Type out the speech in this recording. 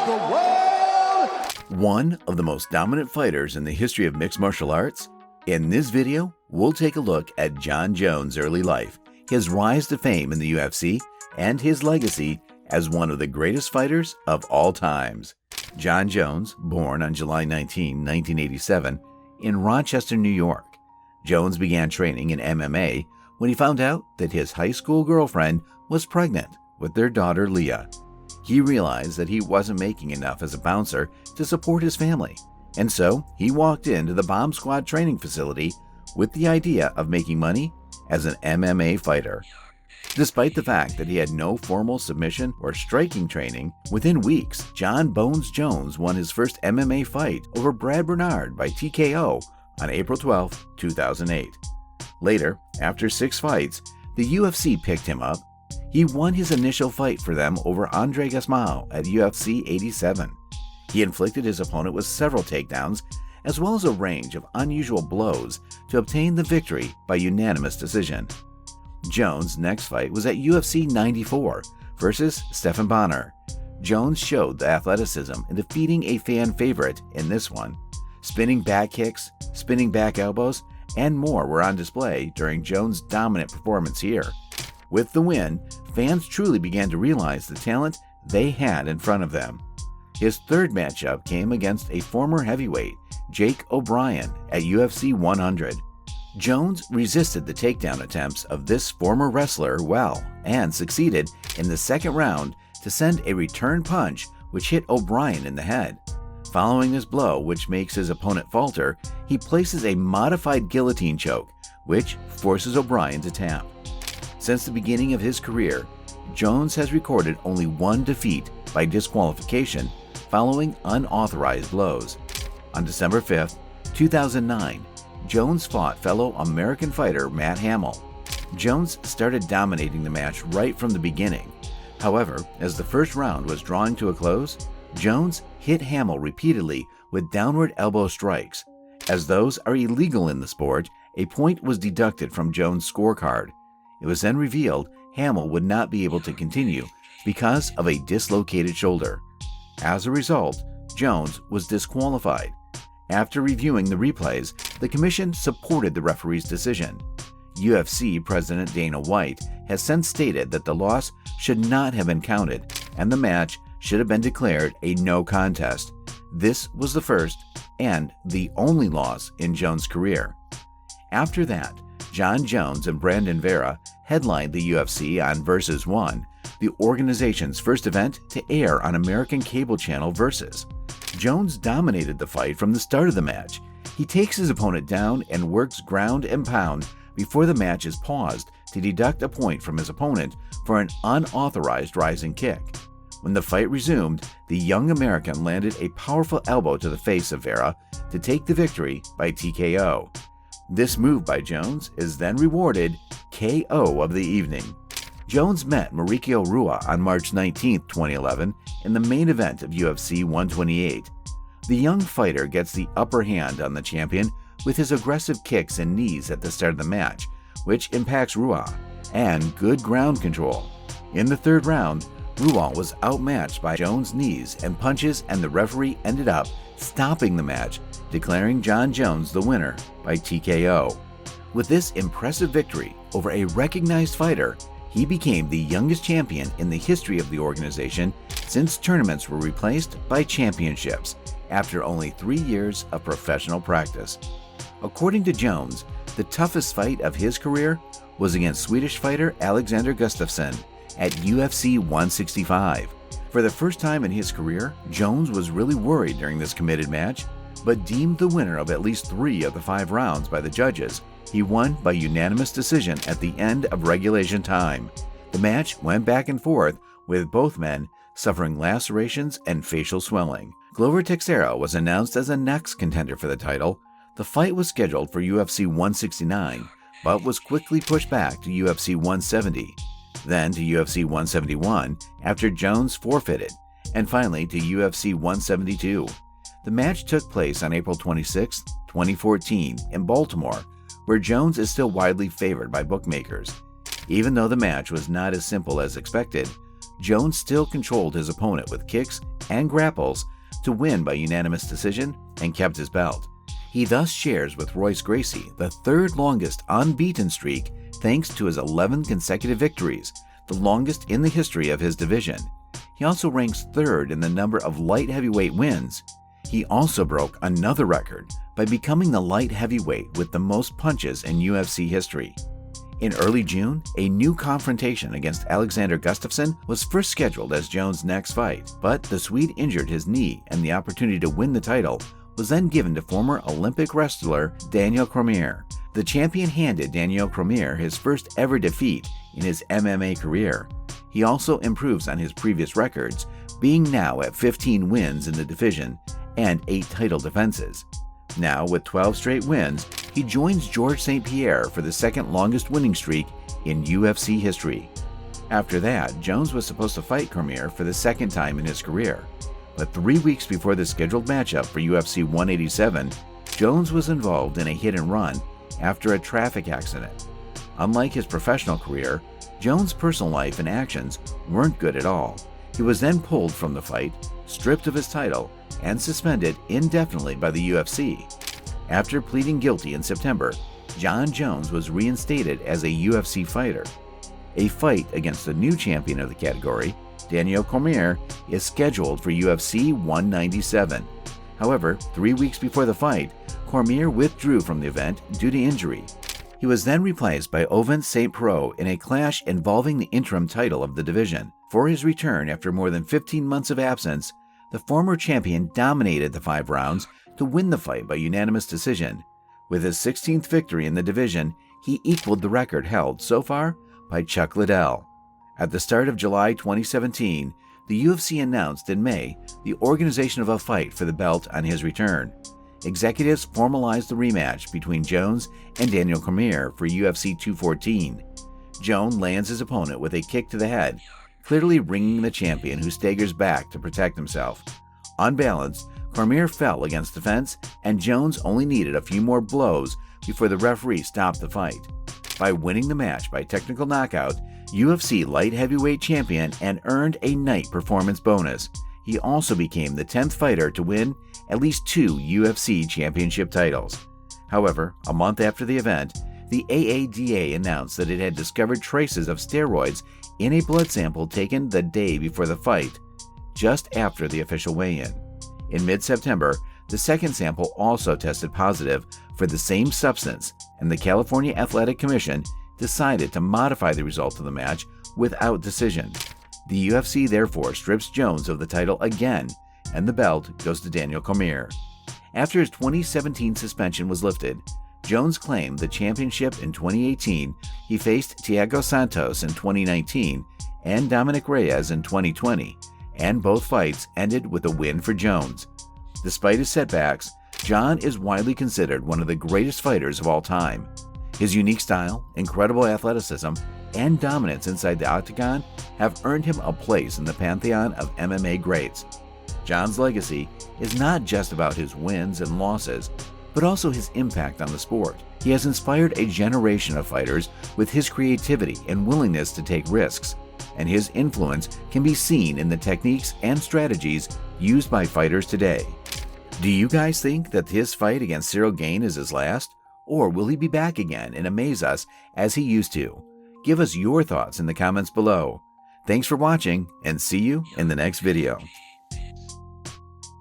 the world! One of the most dominant fighters in the history of mixed martial arts? In this video, we'll take a look at Jon Jones' early life, his rise to fame in the UFC, and his legacy as one of the greatest fighters of all times. Jon Jones, born on July 19, 1987, in Rochester, New York. Jones began training in MMA when he found out that his high school girlfriend was pregnant with their daughter Leah. He realized that he wasn't making enough as a bouncer to support his family, and so he walked into the Bomb Squad training facility with the idea of making money as an MMA fighter. Despite the fact that he had no formal submission or striking training, within weeks, Jon Bones Jones won his first MMA fight over Brad Bernard by TKO on April 12, 2008. Later, after 6 fights, the UFC picked him up. He won his initial fight for them over Andre Gasmao at UFC 87. He inflicted his opponent with several takedowns, as well as a range of unusual blows to obtain the victory by unanimous decision. Jones' next fight was at UFC 94 versus Stephan Bonnar. Jones showed the athleticism in defeating a fan favorite in this one. Spinning back kicks, spinning back elbows, and more were on display during Jones' dominant performance here. With the win, fans truly began to realize the talent they had in front of them. His third matchup came against a former heavyweight, Jake O'Brien, at UFC 100. Jones resisted the takedown attempts of this former wrestler well and succeeded in the second round to send a return punch which hit O'Brien in the head. Following this blow, which makes his opponent falter, he places a modified guillotine choke, which forces O'Brien to tap. Since the beginning of his career, Jones has recorded only one defeat by disqualification following unauthorized blows. On December 5, 2009, Jones fought fellow American fighter Matt Hamill. Jones started dominating the match right from the beginning. However, as the first round was drawing to a close, Jones hit Hamill repeatedly with downward elbow strikes. As those are illegal in the sport, a point was deducted from Jones' scorecard. It was then revealed Hamill would not be able to continue because of a dislocated shoulder. As a result, Jones was disqualified. After reviewing the replays, the commission supported the referee's decision. UFC President Dana White has since stated that the loss should not have been counted and the match should have been declared a no contest. This was the first and the only loss in Jones' career. After that, Jon Jones and Brandon Vera headlined the UFC on Versus 1, the organization's first event to air on American cable channel Versus. Jones dominated the fight from the start of the match. He takes his opponent down and works ground and pound before the match is paused to deduct a point from his opponent for an unauthorized rising kick. When the fight resumed, the young American landed a powerful elbow to the face of Vera to take the victory by TKO. This move by Jones is then rewarded KO of the evening. Jones met Mauricio Rua on March 19, 2011 in the main event of UFC 128. The young fighter gets the upper hand on the champion with his aggressive kicks and knees at the start of the match, which impacts Rua, and good ground control. In the third round, Rua was outmatched by Jones' knees and punches, and the referee ended up stopping the match, declaring Jon Jones the winner by TKO. With this impressive victory over a recognized fighter, he became the youngest champion in the history of the organization since tournaments were replaced by championships after only 3 years of professional practice. According to Jones, the toughest fight of his career was against Swedish fighter Alexander Gustafsson at UFC 165. For the first time in his career, Jones was really worried during this committed match, but deemed the winner of at least 3 of the 5 rounds by the judges. He won by unanimous decision at the end of regulation time. The match went back and forth, with both men suffering lacerations and facial swelling. Glover Teixeira was announced as the next contender for the title. The fight was scheduled for UFC 169, but was quickly pushed back to UFC 170, then to UFC 171 after Jones forfeited, and finally to UFC 172. The match took place on April 26, 2014 in Baltimore, where Jones is still widely favored by bookmakers. Even though the match was not as simple as expected, Jones still controlled his opponent with kicks and grapples to win by unanimous decision and kept his belt. He thus shares with Royce Gracie the third longest unbeaten streak thanks to his 11 consecutive victories, the longest in the history of his division. He also ranks third in the number of light heavyweight wins. He also broke another record by becoming the light heavyweight with the most punches in UFC history. In early June, a new confrontation against Alexander Gustafsson was first scheduled as Jones' next fight, but the Swede injured his knee and the opportunity to win the title was then given to former Olympic wrestler Daniel Cormier. The champion handed Daniel Cormier his first ever defeat in his MMA career. He also improves on his previous records, being now at 15 wins in the division and 8 title defenses. Now, with 12 straight wins, he joins Georges St. Pierre for the second longest winning streak in UFC history. After that, Jones was supposed to fight Cormier for the second time in his career. But 3 weeks before the scheduled matchup for UFC 187, Jones was involved in a hit and run after a traffic accident. Unlike his professional career, Jones' personal life and actions weren't good at all. He was then pulled from the fight, stripped of his title, and suspended indefinitely by the UFC. After pleading guilty in September, Jon Jones was reinstated as a UFC fighter. A fight against the new champion of the category, Daniel Cormier, is scheduled for UFC 197. However, 3 weeks before the fight, Cormier withdrew from the event due to injury. He was then replaced by Ovince St. Preux in a clash involving the interim title of the division. For his return after more than 15 months of absence, the former champion dominated the 5 rounds to win the fight by unanimous decision. With his 16th victory in the division, he equaled the record held so far by Chuck Liddell. At the start of July 2017, the UFC announced in May the organization of a fight for the belt on his return. Executives formalized the rematch between Jones and Daniel Cormier for UFC 214. Jones lands his opponent with a kick to the head, clearly ringing the champion, who staggers back to protect himself. Unbalanced, Cormier fell against the fence, and Jones only needed a few more blows before the referee stopped the fight. By winning the match by technical knockout, UFC light heavyweight champion and earned a night performance bonus. He also became the 10th fighter to win at least 2 UFC championship titles. However, a month after the event, the AADA announced that it had discovered traces of steroids in a blood sample taken the day before the fight, just after the official weigh-in. In mid-September, the second sample also tested positive for the same substance, and the California Athletic Commission decided to modify the result of the match without decision. The UFC therefore strips Jones of the title again, and the belt goes to Daniel Cormier. After his 2017 suspension was lifted, Jones claimed the championship in 2018. He faced Thiago Santos in 2019 and Dominic Reyes in 2020, and both fights ended with a win for Jones. Despite his setbacks, Jon is widely considered one of the greatest fighters of all time. His unique style, incredible athleticism, and dominance inside the octagon have earned him a place in the pantheon of MMA greats. Jon's legacy is not just about his wins and losses, but also his impact on the sport. He has inspired a generation of fighters with his creativity and willingness to take risks, and his influence can be seen in the techniques and strategies used by fighters today. Do you guys think that his fight against Cyril Gane is his last? Or will he be back again and amaze us as he used to? Give us your thoughts in the comments below. Thanks for watching, and see you in the next video.